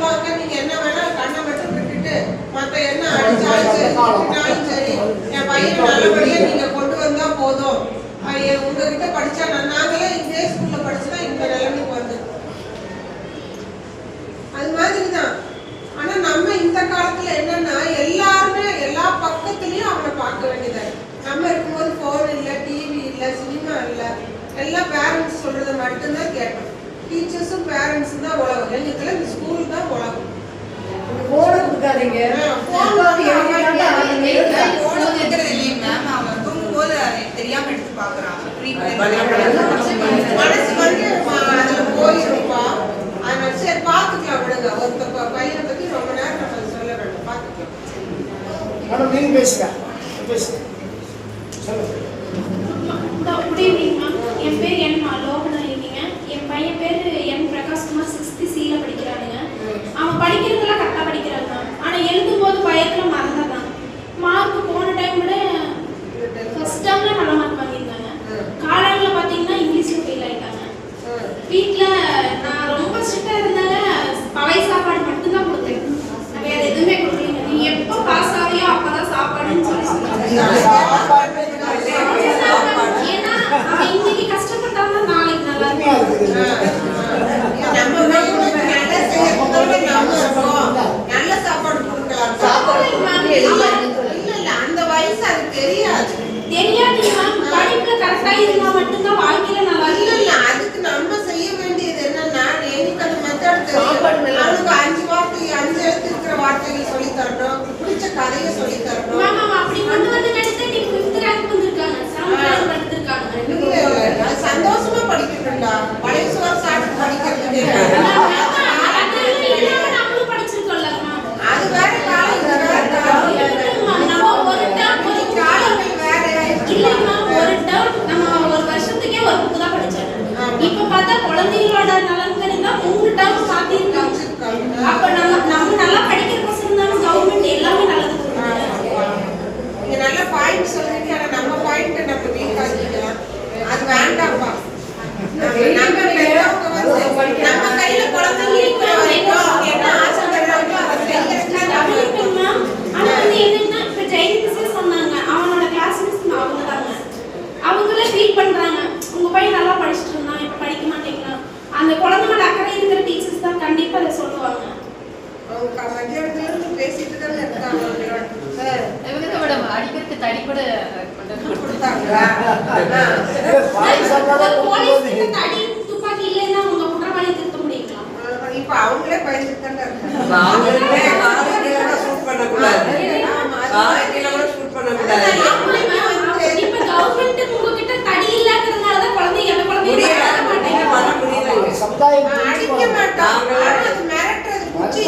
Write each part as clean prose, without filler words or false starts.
போவாங்க. நீங்க என்ன வேணாலும் கண்ணை மட்டும் விட்டுட்டு மற்ற என்ன அடிச்சாலும் சரி திட்டினாலும் சரி என் பையன் நல்லபடியா நீங்க கொண்டு வந்தா போதும். உங்ககிட்ட படிச்சா நாங்களே இதே ஸ்கூல்ல படிச்சுதான் இந்த நிலைமைக்கு வந்து அது மாதிரிதான். ஆனா நம்ம இந்த காலத்துல என்னன்னா எல்லாருமே எல்லா பக்கத்துலயும் அவனை பார்க்க வேண்டியதா இருக்கு. நம்ம இருக்கும்போது போன் இல்ல, டிவி இல்ல, சினிமா இல்ல, எல்லாம் பேரண்ட்ஸ் சொல்றதை மட்டும்தான் கேட்கணும். டீச்சர்ஸும் பேரண்ட்ஸும் தான் உலகம். எங்களுக்கு இந்த ஸ்கூல் தான் உலகம். போன கொடுக்காதீங்க. அவன் தூங்கும்போது தெரியாம எடுத்து பாக்குறான். மனசு வந்து அதுல போயிருப்பா. அதனால சரி பாத்துக்கலாம் விடுங்க. ஒரு பையனை பத்தி ரொம்ப நேரம் நம்ம சொல்ல வேண்டும். பாத்துக்கலாம். மேடம் நீங்க பேசுங்க. Good evening ma'am. என் பேர் என் லோகனா இருக்கீங்க. என் பையன் பேர் என் பிரகாஷ்குமார் 6th C படிக்கிறானுங்க. அவன் படிக்கிறதெல்லாம் கரெக்டாக படிக்கிறாங்க மேம். ஆனால் எழுதும் போது பயத்தில் மறந்துடுறான். மார்க் போன டைம் விட ஃபர்ஸ்ட் டேர்ம்ல நல்ல மார்க் வாங்கியிருந்தாங்க. காலேஜில் பார்த்தீங்கன்னா இங்கிலீஷில் ஃபெயில் ஆகிட்டாங்க. வீட்டில் நான் ரொம்ப ஸ்ட்ரிக்டாக இருந்தாங்க. பழைய சாப்பாடு மட்டும்தான் கொடுத்தேன். வேறு எதுவுமே கொடுக்கலீங்க. நீ எப்போ பாஸ் ஆகியோ அப்போ தான் சாப்பாடுன்னு சொல்லி ஏன்னா அவன் இன்னைக்கு கஷ்டப்பட்டாங்க நாளைக்கு நல்லா நல்ல சாப்பாடு கொடுக்கலாம். இல்ல அந்த வயசு அது தெரியாது. படிப்புல கரெக்டா இருந்தா மட்டும்தான் வாழ்க்கையில நல்லா இல்ல அதுக்கு நம்ம செய்ய வேண்டியது என்னன்னா எனக்கு அந்த மெத்தட் தெரியும். அவனுக்கு 5 வார்த்தை 5 எழுத்து இருக்கிற வார்த்தைகள் சொல்லி தரணும். பிடிச்ச கதையை சொல்லி தரணும். அப்படி கொண்டு வந்து கடைசி 5th ரேங்க் வந்திருக்காங்க. 7th ரேங்க் எடுத்திருக்காங்க. சந்தோஷமா படிக்கணும்டா. பழைய சோறு சாப்பிட்டு படிக்கிறது நம்மளும் படிச்சிருக்கோம்ல. அது வேற காலம், இது வேற காலம். நம்ம ஒரு டேர்ம் ஒரு காலங்கள் வேற. இல்லைம்மா, ஒரு டேர்ம் நம்ம ஒரு வருஷத்துக்கே ஒரு புக்கு தான் படிச்சோம். இப்ப பார்த்தா குழந்தைகளோட நலன்கள் தான் 3 டேர்ம் மாத்திருக்காங்க. அப்ப நம்ம நல்லா படிக்கிற பசங்க தான் கவர்மெண்ட் எல்லாமே நல்லது கொடுக்குறாங்க. நீங்க நல்ல பாயிண்ட் சொல்றீங்க. ஆனா நம்ம பாயிண்ட் நம்ம வீக் ஆக்கிக்கலாம். அது வேண்டாம்ப்பா. நம்ம கையில குழந்தைங்க இருக்கிற வரைக்கும் என்ன ஆசைப்படுறாங்களோ அதை செய்யறதுக்கு மேம். ஆனா வந்து என்னன்னா இப்ப ஜெயின் மிஸ் சொன்னாங்க, அவனோட கிளாஸ் மிஸ் அவங்க தாங்க. அவங்களே ஃபீல் பண்றாங்க, உங்க பையன் நல்லா படிச்சுட்டு இருந்தான், இப்ப படிக்க மாட்டேங்கிறான். அந்த குழந்தைங்களோட அக்கறை இருக்கிற டீச்சர்ஸ் தான் கண்டிப்பா அதை சொல்லுவாங்க. அவங்க மத்தியானத்துல இருந்து பேசிட்டு தானே இருக்காங்க. அடிக்கிறதுக்கு தடி கூட கொடுத்தாங்களா? தடி துப்பாக்கி இல்லைன்னா உங்க குற்றவாளி திருத்த முடியுங்களா? இப்ப அவங்களே பயந்துட்டு தானே இருக்காங்க. இப்ப கவர்மெண்ட் உங்ககிட்ட தடி இல்லாததுனாலதான் குழந்தைங்க அந்த குழந்தைங்க அடிக்க மாட்டாங்க. மிரட்டுறது குச்சி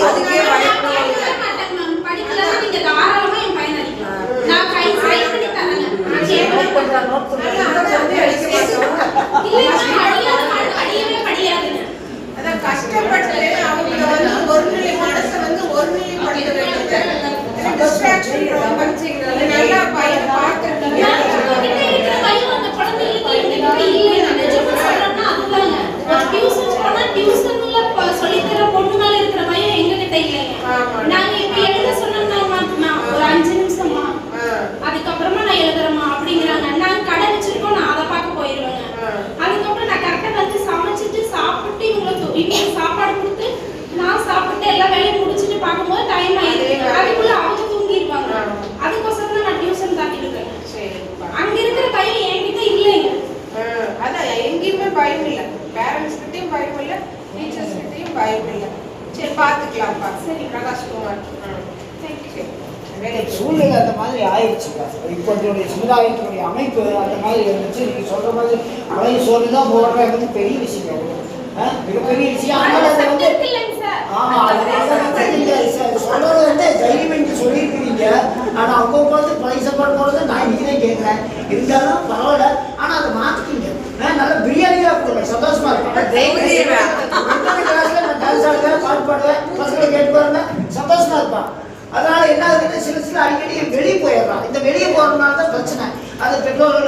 படிக்கல நீங்க தாராளமா என் பையன் அடிக்கலாம். நான் கை சைன் பண்ணி தரேன். அடியவே படியாதுங்க. அதான் கஷ்டப்பட்டு அவங்க வந்து ஒருநிலை மனசை வந்து ஒருநிலைப்படுத்த வேண்டியது. டிஸ்ட்ராக்ஷன் ரொம்ப நல்லா பையன் பார்த்துட்டீங்க. இருக்கிற பையன் அந்த குழந்தைகளுக்கு எங்ககிட்ட இல்லை. நிஜமா சொல்றேன்னா அதுதாங்க. டியூஷன் போனா டியூஷன்ல சொல்லித்தர பொண்ணு மேல இருக்கிற பையன் எங்ககிட்ட இல்லைங்க. நாங்க இப்ப எழுத சொன்னோம்னா ஒரு 5 நிமிஷமா அதுக்கப்புறமா நான் எழுதுறேமா அப்படிங்கிறாங்க. நான் கடை வச்சிருக்கோம், நான் அதை பார்க்க போயிருவேங்க. அதுக்கப்புறம் நான் கரெக்டா வந்து சமைச்சிட்டு சாப்பிட்டு இவங்களுக்கு சாப்பாடு கொடுத்து நான் சாப்பிட்டு எல்லா வேலையும் முடிச்சுட்டு பார்க்கும்போது டைம் ஆயிடுது. அதுக்குள்ள அவங்க தூங்கிடுவாங்க. அதுக்கோசரம் தான் நான் டியூஷன் தாட்டிட்டு இருக்கேன். அங்க இருக்கிற பையன் என்கிட்ட இல்லைங்க. அதான் எங்கேயுமே பயம் இல்லை. பேரண்ட்ஸ் கிட்டையும் பயம் இல்லை, டீச்சர்ஸ் கிட்டையும் பயம் இல்லை. சரி பார்த்துக்கலாம்ப்பா. சரி பிரகாஷ்குமார். சூழ்நிலை அந்த மாதிரி ஆயிடுச்சுங்க. இப்போ சமுதாயத்தினுடைய அமைப்பு அந்த மாதிரி இருந்துச்சு. நீங்க சொல்ற மாதிரி பழைய சோறு தான் போடுறது பெரிய விஷயம். மிகப்பெரிய விஷயம். ஆமா, சொல்றது வந்து தைரியம் சொல்லியிருக்கிறீங்க. ஆனா அவங்க வந்து பழைய சாப்பாடு போடுறது நான் இன்னைக்குதான் கேட்கிறேன். இருந்தாலும் பரவாயில்ல. ஆனா அதை மாத்திக்கிங்க. நல்ல பிரியாணியா கொடுங்க, சந்தோஷமா இருக்கும். கிளாஸ்ல நான் டான்ஸ் ஆடுவேன், பாட்டு பாடுவேன், பசங்களை கேட்டு பாருங்க, சந்தோஷமா இருப்பான். அதனால என்ன ஆகுதுன்னு சில அடிக்கடி வெளியே போயிடுறான். இந்த வெளியே போறதுனால தான் பிரச்சனை. அது பெற்றோர்கள்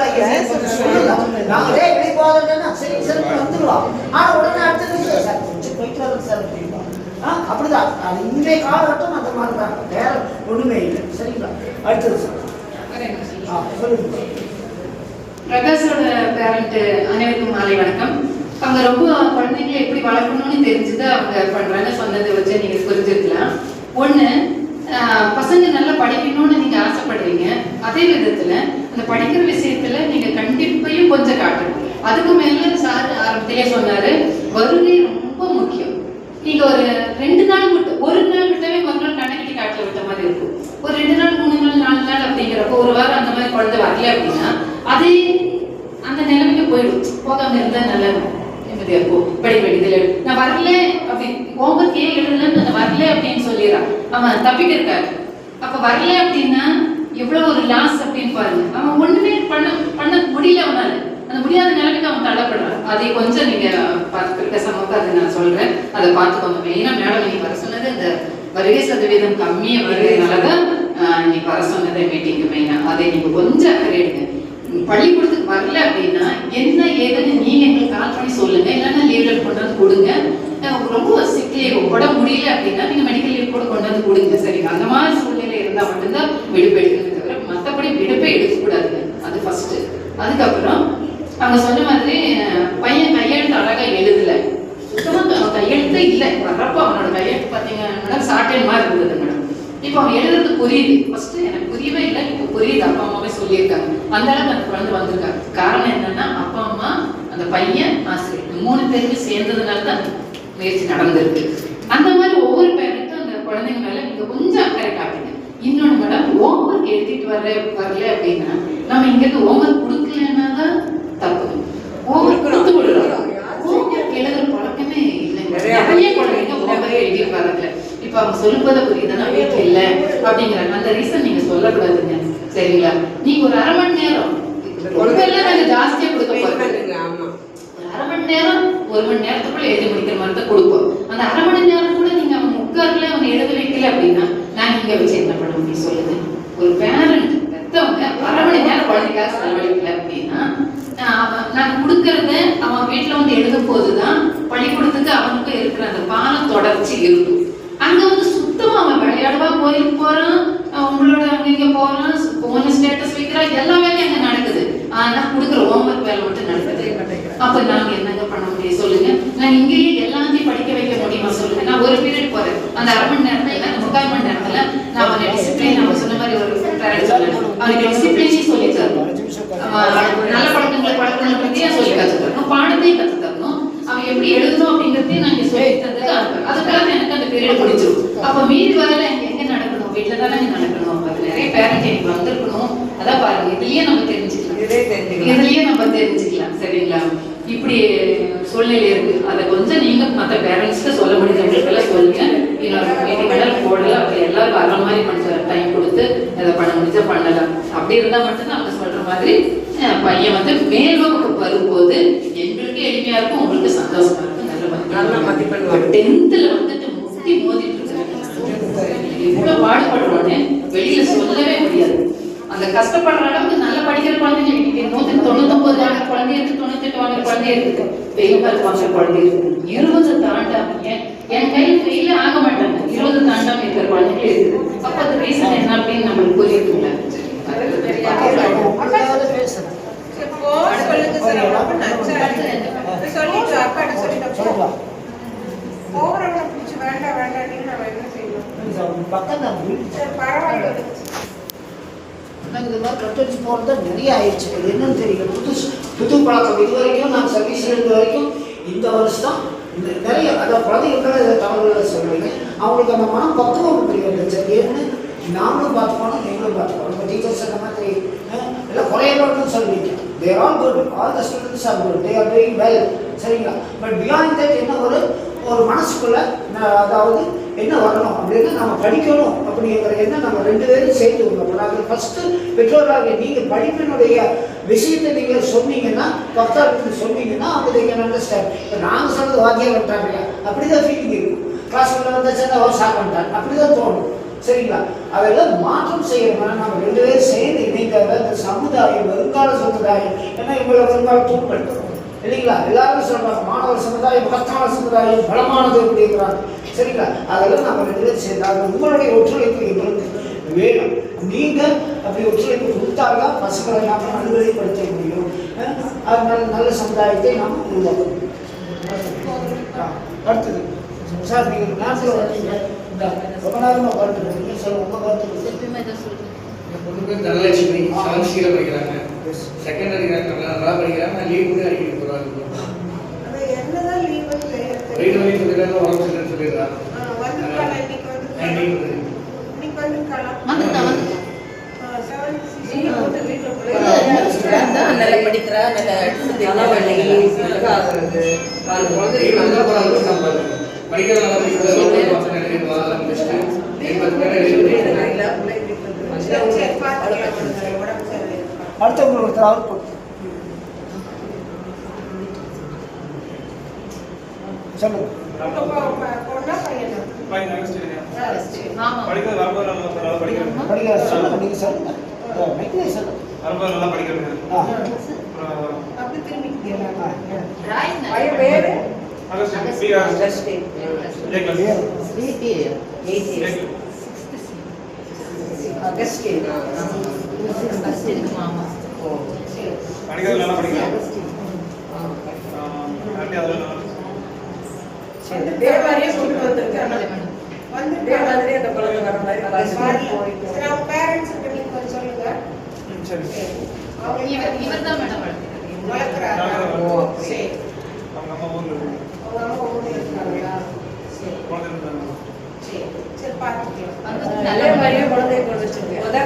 நாங்களே வெளியே போகிறதுன்னா சரி சிறப்பு வந்துடுவான். ஆனா உடனே அடுத்தது சார் கொஞ்சம் போயிட்டு வரது சார் அப்படின்னா அப்படிதான் அது இன்றைய காலகட்டம் அந்த மாதிரி தான், வேற ஒண்ணுமே இல்லை. சரிங்களா? அடுத்தது சார் சொல்லுங்க. பிரகாஷோட பேரண்ட் அனைவருக்கும் மாலை வணக்கம். அவங்க ரொம்ப குழந்தைங்களை எப்படி வளர்க்கணும்னு தெரிஞ்சுட்டு அவங்க பண்றாங்க. சொன்னதை வச்சு நீங்க புரிஞ்சுக்கலாம். ஒண்ணு, பசங்க நல்லா படிக்கணும்னு நீங்க ஆசைப்படுறீங்க, அதே விதத்துல அந்த படிக்கிற விஷயத்துல நீங்க கண்டிப்பையும் கொஞ்சம் காட்டணும். அதுக்கு மேல சார் ஆரம்பத்திலே சொன்னாரு, வருகை ரொம்ப முக்கியம். நீங்க ஒரு 2 நாள் விட்டு, ஒரு நாள் விட்டாவே மறுநாள் கணக்கிட்டு காட்டில விட்ட மாதிரி இருக்கும். ஒரு 2 நாள் 3 நாள் 4 நாள் அப்படிங்கிறப்போ ஒரு வாரம் அந்த மாதிரி குழந்தை வரல அப்படின்னா அதே அந்த நிலைமைக்கு போயிடும். போகாம இருந்தா நல்லா நிம்மதியா இருக்கும். படிக்க வேண்டியதுல நான் வரல அப்படி ஹோம்ஒர்க் ஏன் எழுதலன்னு நான் வரல அப்படின்னு சொல்லிடுறான். அவன் தப்பிட்டு இருக்காரு. அப்ப வரல அப்படின்னா எவ்வளவு ஒரு லாஸ் அப்படின்னு பாருங்க. அவன் ஒண்ணுமே பண்ண முடியல, அவனால அந்த முடியாத நிலைமைக்கு அவன் தள்ளப்படுறான். அதை கொஞ்சம் நீங்க பார்த்துக்கிட்ட சமூகம் அதை நான் சொல்றேன், அதை பார்த்துக்கோங்க. மெயினா மேடம் நீங்க வர சொன்னது இந்த வருகை சதவீதம் கம்மி அப்படிங்கிறதுனாலதான் இன்னைக்கு வர சொன்னதை மீட்டிங் மெயினா அதை நீங்க கொஞ்சம் அக்கறை எடுங்க. பள்ளிக்கூடத்துக்கு வரல அப்படின்னா என்ன ஏதுன்னு நீங்க எங்களுக்கு கால் பண்ணி சொல்லுங்க, இல்லைன்னா லீவ் லெட்டர் கொண்டு வந்து கொடுங்க. ரொம்ப சிக் லீவ் உடம்பு முடியல அப்படின்னா நீங்க மெடிக்கல் லீவ் கூட கொண்டு வந்து கொடுங்க. சரிங்க? அந்த மாதிரி சூழ்நிலை இருந்தா மட்டும்தான் விடுப்பு எடுக்கணுமே தவிர மற்றபடி விடுப்பே எடுக்கக்கூடாதுங்க. அது ஃபர்ஸ்ட். அதுக்கப்புறம் அவங்க சொன்ன மாதிரி பையன் கையெழுத்து அழகா எழுதல, சுத்தமா கையெழுத்து இல்லை. வர்றப்போ அவனோட கையெழுத்து பார்த்தீங்கன்னா சாட்டைன் மாதிரி இருந்தது மேடம். இப்போ அவன் எழுதுறது புரியுது. ஃபர்ஸ்ட் எனக்கு புரியவே இல்லை, இப்போ புரியுது. அப்பா அம்மாவே சொல்லியிருக்காங்க. அந்த அளவுக்கு அந்த குழந்தை வந்திருக்காங்க. காரணம் என்னன்னா அப்பா அம்மா அந்த பையன் ஆசிரியர் 3 பேருமே சேர்ந்ததுனால தான் முயற்சி நடந்திருக்கு. அந்த மாதிரி ஒவ்வொரு பேரண்ட்டும் அந்த குழந்தைங்க மேல நீங்க கொஞ்சம் அக்கறை காட்டுங்க. இன்னொன்று மேடம், ஹோம்ஒர்க் எழுதிட்டு வரல அப்படின்னா நம்ம இங்கிருந்து ஹோம்ஒர்க் கொடுக்கலன்னா தான் தப்பு. ஹோம்ஒர்க் கொடுத்து விடுறோம். ஹோம்ஒர்க் எழுதுற பழக்கமே இல்லைங்க. நிறைய குழந்தைங்க ஹோம்ஒர்க் எழுதிட்டு வரல. இப்ப அவங்க சொல்லும்போது புரியுது, நான் வீட்டுல இல்ல அப்படிங்கிறாங்க. அந்த ரீசன் நீங்க சொல்லக்கூடாதுங்க. சரிங்களா? நீங்க ஒரு 1/2 மணி நேரம் நாங்க ஜாஸ்தியா கொடுக்க போறோம். ஒரு 1/2 மணி நேரம் 1 மணி நேரத்துக்குள்ள எழுதி முடிக்கிற மாதிரி தான் கொடுப்போம். அந்த 1/2 மணி நேரம் கூட நீங்க அவங்க உட்கார்ல அவங்க எழுத வைக்கல அப்படின்னா நாங்க இங்க வச்சு என்ன பண்ண முடியும் சொல்லுங்க? ஒரு பேரண்ட் பெத்தவங்க 1/2 மணி நேரம் குழந்தைக்காக செலவழிக்கல அப்படின்னா நான் கொடுக்கறத அவன் வீட்டுல வந்து எழுதும் போதுதான் பள்ளிக்கூடத்துக்கு அவனுக்கும் இருக்கிற அந்த பாலம் தொடர்ச்சி இருக்கும். அங்க வந்து சுத்தமா அவன் விளையாடுவா, கோயிலுக்கு போறான், உங்களோட அங்க இங்க போறான், போன ஸ்டேட்டஸ் வைக்கிறான், எல்லா வேலையும் அங்க நடக்குது. ஆனா கொடுக்குற ஹோம்ஒர்க் வேலை மட்டும் நடக்குது. அப்ப நாங்க என்னங்க பண்ண முடியும் சொல்லுங்க? நான் இங்கேயே எல்லாத்தையும் படிக்க வைக்க முடியுமா சொல்லுங்க? நான் ஒரு பீரியட் போறேன், அந்த 1/2 மணி நேரத்துல 3/4 மணி நேரத்துல நான் அவனை டிசிப்ளின், நம்ம சொன்ன மாதிரி ஒரு அவனுக்கு டிசிப்ளினையும் சொல்லி தரணும், நல்ல பழக்கங்களை பழக்கத்தையும் சொல்லி கற்றுத்தரணும், பாடத்தையும் கற்று தரணும், அவன் எப்படி எழுதணும் அப்படிங்கறதையும் நாங்க சொல்லி தந்ததுக்கு அதுக்காக எனக்கு அந்த பீரியட் முடிச்சிடும். அப்ப மீறி வரல எங்க நடக்கணும்? வீட்டுல தானே நடக்கணும். அது நிறைய பேரண்ட் எனக்கு வந்திருக்கணும். அதான் பாருங்க, இதுலயே நம்ம தெரிஞ்சுக்கலாம், இதுலயே நம்ம தெரிஞ்சுக்கலாம். சரிங்களா? இப்படி சூழ்நிலை இருக்கு. அதை கொஞ்சம் நீங்க மற்ற பேரண்ட்ஸ்க்கு சொல்ல முடிஞ்சவங்களுக்கு எல்லாம் சொல்லுங்க. இன்னொரு மீட்டிங் போடல, அப்படி எல்லாரும் வர மாதிரி கொஞ்சம் டைம் கொடுத்து அதை பண்ண முடிஞ்சா பண்ணலாம். அப்படி இருந்தா மட்டும்தான் அவங்க சொல்ற மாதிரி பையன் வந்து மேல் வகுப்பு வரும்போது எங்களுக்கு எளிமையா இருக்கும், உங்களுக்கு சந்தோஷமா இருக்கும், நல்ல மதிப்பெண். 10th வந்துட்டு முட்டி மோதிட்டு இருக்காங்க. இவ்வளவு பாடுபடுறோன்னு வெளியில சொல்லவே முடியாது. அந்த கஷ்டப்படுற அளவுக்கு நல்ல படிக்கிற குழந்தைங்க 199 குழந்தை இருக்கு, 98 குழந்தை இருக்கு, வெயில் வாங்குற குழந்தை இருக்கு. 20 தாண்டாம என் கையில் வெயில ஆக மாட்டாங்க, 20 தாண்டாம இருக்கிற குழந்தைங்க இருக்குது. அப்ப அது ரீசன் என்ன அப்படின்னு நம்மளுக்கு புரியுதுங்களா? இந்த மாதிரி கட்டடிச்சு போகிறது நிறைய ஆயிடுச்சு. அது என்னன்னு தெரியல, புது பழக்கம். இது வரைக்கும் நான் சர்வீஸ் இருந்த வரைக்கும் இந்த வருஷம் நிறைய அதாவது குழந்தைகளுக்காக இதை தவறுகளை சொல்லுவீங்க. அவங்களுக்கு அந்த மனம் பக்குவம் தெரிய வந்துச்சு. ஏன்னு நாமளும் பார்த்துக்கணும், நீங்களும் பார்த்துக்கணும். இப்போ டீச்சர்ஸ் அந்த மாதிரி எல்லாம் குறையணும்னு சொல்லுவீங்க. they are all good, all the students are good, they are doing well. சரிங்களா? பட் பியாண்ட் தட் என்ன ஒரு மனசுக்குள்ள அதாவது என்ன வரணும் அப்படின்னா நம்ம படிக்கணும் அப்படிங்கிற எண்ணம் நம்ம 2 பேரும் சேர்த்து விடணும். ஃபர்ஸ்ட் பெற்றோராக நீங்கள் படிப்பினுடைய விஷயத்தை நீங்கள் சொன்னீங்கன்னா, பக்தாவுக்கு சொன்னீங்கன்னா அவங்க நீங்கள் அண்டர்ஸ்டாண்ட். இப்போ நாங்கள் சொன்னது வாக்கியம் வந்துட்டாங்க இல்லையா, அப்படிதான் ஃபீலிங் இருக்கும். கிளாஸ்க்குள்ள வந்தாச்சுன்னா அவர் சாக் பண்ணிட்டாங்க, அப்படிதான் தோணும். சரிங்களா? அதெல்லாம் மாற்றம் செய்யணும்னா நம்ம 2 பேரும் சேர்ந்து இணைந்த இந்த சமுதாயம், வருங்கால சமுதாயம், ஏன்னா இவங்களை வருங்கால தூண்படுத்தணும். இல்லைங்களா? எல்லாரும் சொல்றாங்க மாணவர் சமுதாயம் மகத்தான சமுதாயம் பலமானது அப்படிங்கிறாங்க. சரிங்களா? அதெல்லாம் நம்ம 2 பேரும் சேர்ந்து அது உங்களுடைய ஒத்துழைப்பு எங்களுக்கு வேணும். நீங்க அப்படி ஒத்துழைப்பு கொடுத்தால்தான் பசங்களை நாம நல்வழிப்படுத்த முடியும். அதனால நல்ல சமுதாயத்தை நாம் உருவாக்க முடியும். அடுத்தது சார், நீங்கள் நாட்டில் வரீங்க, ரொம்ப நேரமாக கருத்து சார், உங்க கருத்து தனலட்சுமி சான்சியில் படிக்கிறாங்க, செகண்டரி நல்லா படிக்கிறாங்க. லீவ் கூட அடிக்கடி போகிறாங்க. என்னதான் லீவ் வெயிட் பண்ணி சொல்லிடுறாங்க, உடம்பு சரியில்லைன்னு சொல்லிடுறாங்க. நல்லா படிக்கிறா, நல்லா அடுத்தவங்களுக்கு ஒருத்தர் சொல்லுங்க.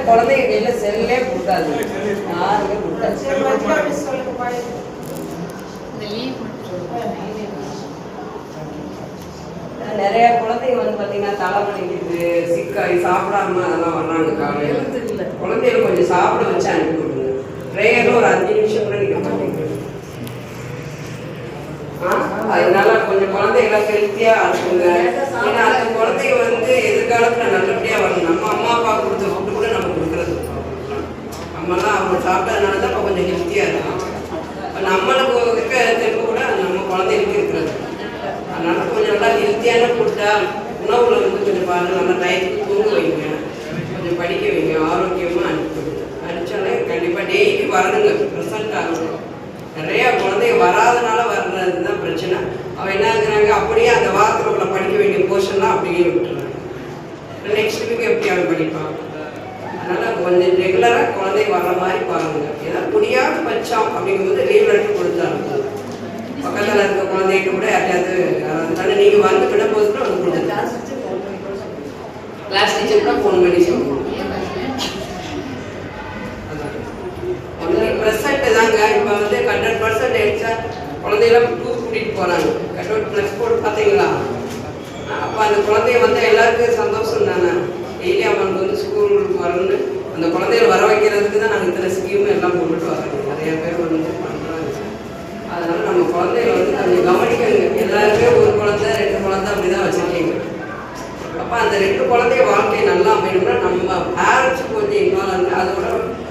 குழந்தைங்க கையில செல்லே கொடுக்காது, யாருமே கொடுக்காது. நிறைய குழந்தைங்க வந்து பார்த்தீங்கன்னா தலைவலிக்குது, சிக்காய் சாப்பிடாம அதெல்லாம் வர்றாங்க. காலையில் குழந்தைகளை கொஞ்சம் சாப்பிட வச்சு அனுப்பி விடுங்க. ப்ரேயரில் ஒரு 5 நிமிஷம் கூட நிற்க மாட்டேங்குது. அதனால கொஞ்சம் குழந்தைகளை ஹெல்த்தியாக அனுப்புங்க. ஏன்னா அந்த குழந்தைங்க வந்து எதிர்காலத்தில் நல்லபடியாக வரணும். நம்ம அம்மா அப்பா கொடுத்த ஃபுட்டு கூட நம்ம கொடுக்குறது, நம்மலாம் அவங்க சாப்பிட்டதுனால தான் இப்போ கொஞ்சம் ஹெல்த்தியாக இருக்கும். இப்போ நம்மளுக்கு இருக்க தெம்பு கூட நம்ம குழந்தைகளுக்கு இருக்கிறது. அதனால கொஞ்சம் நல்லா ஹெல்த்தியான ஃபுட்டாக உணவுல வந்து கொஞ்சம் பாருங்கள், நல்லா டயத்துக்கு தூங்க வைங்க, கொஞ்சம் படிக்க வைங்க, ஆரோக்கியமாக அனுப்பிவிடுங்க. அனுப்பிச்சாலே கண்டிப்பாக டெய்லி வரணுங்க, ப்ரெசென்ட் ஆகணும். நிறையா குழந்தைங்க வராதனால வர்றது தான் பிரச்சனை. அவன் என்னங்கிறாங்க, அப்படியே அந்த வாரத்தில் உள்ள படிக்க வேண்டிய போர்ஷன்லாம் அப்படியே விட்டுறாங்க. நெக்ஸ்ட் வீக் எப்படி அவன் படிப்பான்? அதனால் கொஞ்சம் ரெகுலராக குழந்தைங்க வர்ற மாதிரி பாருங்க. ஏதாவது முடியாத பட்சம் அப்படிங்கும்போது லீவ் லெட்டர் கொடுத்தாங்க. பக்கத்தில் இருக்க குழந்தைகிட்ட கூட யாரையாவது அதனால நீங்கள் வந்து விடும்போது கூட வந்து கொடுத்துருக்காங்க. கிளாஸ் டீச்சர் கூட ஃபோன் பண்ணி சொல்லுவோம். ப்ரெசென்ட்டு தாங்க. இப்போ வந்து 100% எடுத்தா குழந்தையெல்லாம் டூர் கூட்டிகிட்டு போகிறாங்க. கட்டவுட் ப்ளஸ் போர்டு பார்த்தீங்களா? அப்போ அந்த குழந்தைய வந்து எல்லாருக்கும் சந்தோஷம் தானே. டெய்லி அவங்களுக்கு வந்து ஸ்கூலுக்கு வரணும்னு அந்த குழந்தைகளை வர வைக்கிறதுக்கு தான் நாங்கள் இத்தனை ஸ்கீம் எல்லாம் போட்டுட்டு வரோங்க. நிறைய பேர் வந்து பண்ணுறாங்க. அதனால் நம்ம குழந்தைகளை வந்து கொஞ்சம் கவனிக்கணுங்க. எல்லாருமே ஒரு குழந்தை 2 குழந்தை அப்படி தான் வச்சுருக்கீங்க. அப்போ அந்த 2 குழந்தைய வாழ்க்கை நல்லா அமையணும்னா நம்ம பேரண்ட்ஸும் கொஞ்சம் இன்வால்வ் ஆகுங்க.